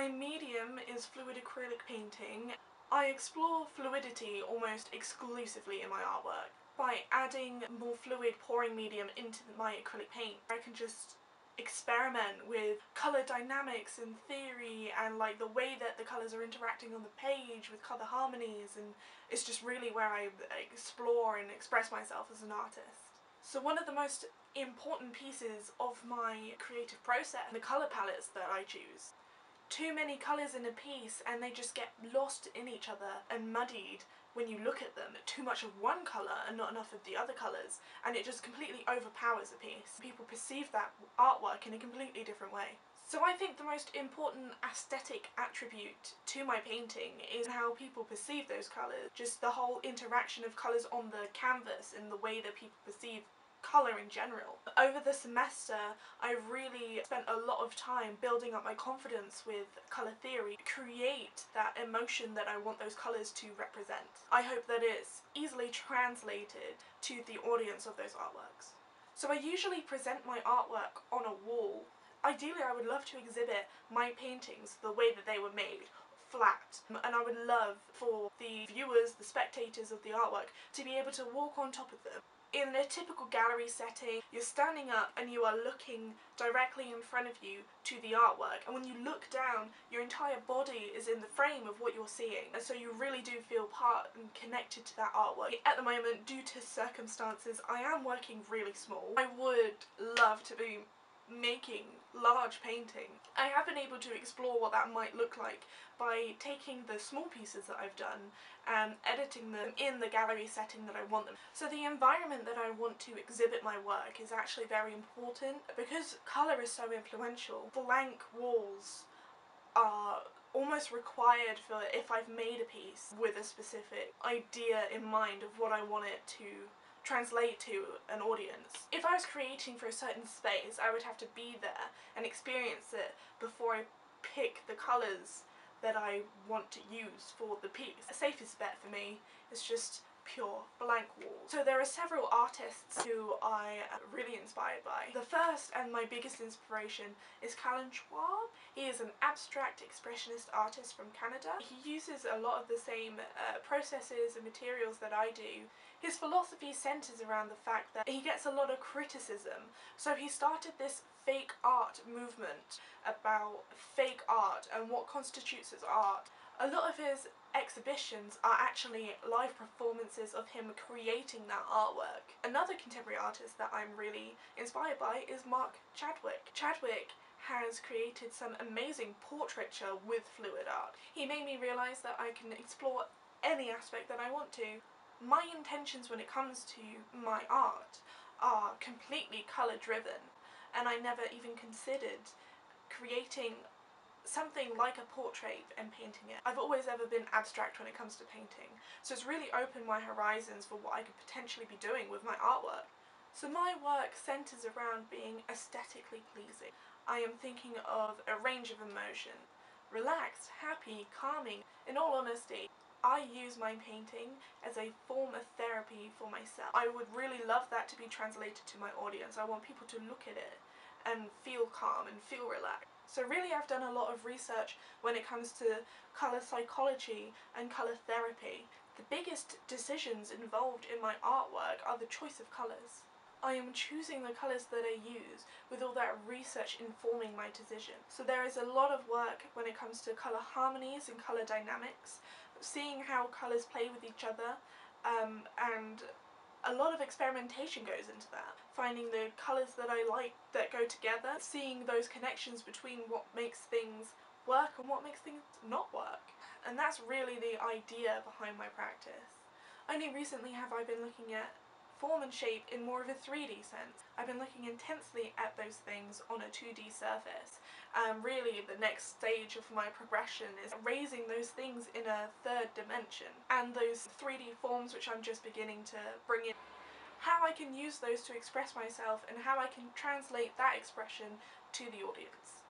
My medium is fluid acrylic painting. I explore fluidity almost exclusively in my artwork. By adding more fluid pouring medium into my acrylic paint, I can just experiment with colour dynamics and theory and like the way that the colours are interacting on the page with colour harmonies, and it's just really where I explore and express myself as an artist. So one of the most important pieces of my creative process, the colour palettes that I choose. Too many colours in a piece and they just get lost in each other and muddied when you look at them. Too much of one colour and not enough of the other colours, and it just completely overpowers a piece. People perceive that artwork in a completely different way. So I think the most important aesthetic attribute to my painting is how people perceive those colours. Just the whole interaction of colours on the canvas and the way that people perceive colour in general. Over the semester I've really spent a lot of time building up my confidence with colour theory, create that emotion that I want those colours to represent. I hope that it's easily translated to the audience of those artworks. So I usually present my artwork on a wall. Ideally I would love to exhibit my paintings the way that they were made, flat, and I would love for the viewers, the spectators of the artwork, to be able to walk on top of them. In a typical gallery setting, you're standing up and you are looking directly in front of you to the artwork, and when you look down, your entire body is in the frame of what you're seeing, and so you really do feel part and connected to that artwork. At the moment, due to circumstances, I am working really small. I would love to be making large paintings. I have been able to explore what that might look like by taking the small pieces that I've done and editing them in the gallery setting that I want them. So the environment that I want to exhibit my work is actually very important. Because colour is so influential, blank walls are almost required for if I've made a piece with a specific idea in mind of what I want it to translate to an audience. If I was creating for a certain space, I would have to be there and experience it before I pick the colours that I want to use for the piece. The safest bet for me is just pure blank wall. So there are several artists who I am really inspired by. The first and my biggest inspiration is Callan Schwab. He is an abstract expressionist artist from Canada. He uses a lot of the same processes and materials that I do. His philosophy centres around the fact that he gets a lot of criticism, so he started this fake art movement about fake art and what constitutes as art. A lot of his exhibitions are actually live performances of him creating that artwork. Another contemporary artist that I'm really inspired by is Mark Chadwick. Chadwick has created some amazing portraiture with fluid art. He made me realise that I can explore any aspect that I want to. My intentions when it comes to my art are completely colour driven, and I never even considered creating something like a portrait and painting it. I've always ever been abstract when it comes to painting, so it's really opened my horizons for what I could potentially be doing with my artwork. So my work centres around being aesthetically pleasing. I am thinking of a range of emotion. Relaxed, happy, calming. In all honesty, I use my painting as a form of therapy for myself. I would really love that to be translated to my audience. I want people to look at it and feel calm and feel relaxed. So really I've done a lot of research when it comes to colour psychology and colour therapy. The biggest decisions involved in my artwork are the choice of colours. I am choosing the colours that I use with all that research informing my decision. So there is a lot of work when it comes to colour harmonies and colour dynamics, seeing how colours play with each other, and a lot of experimentation goes into that. Finding the colours that I like that go together, seeing those connections between what makes things work and what makes things not work. And that's really the idea behind my practice. Only recently have I been looking at form and shape in more of a 3D sense. I've been looking intensely at those things on a 2D surface. Really the next stage of my progression is raising those things in a third dimension, and those 3D forms which I'm just beginning to bring in, how I can use those to express myself and how I can translate that expression to the audience.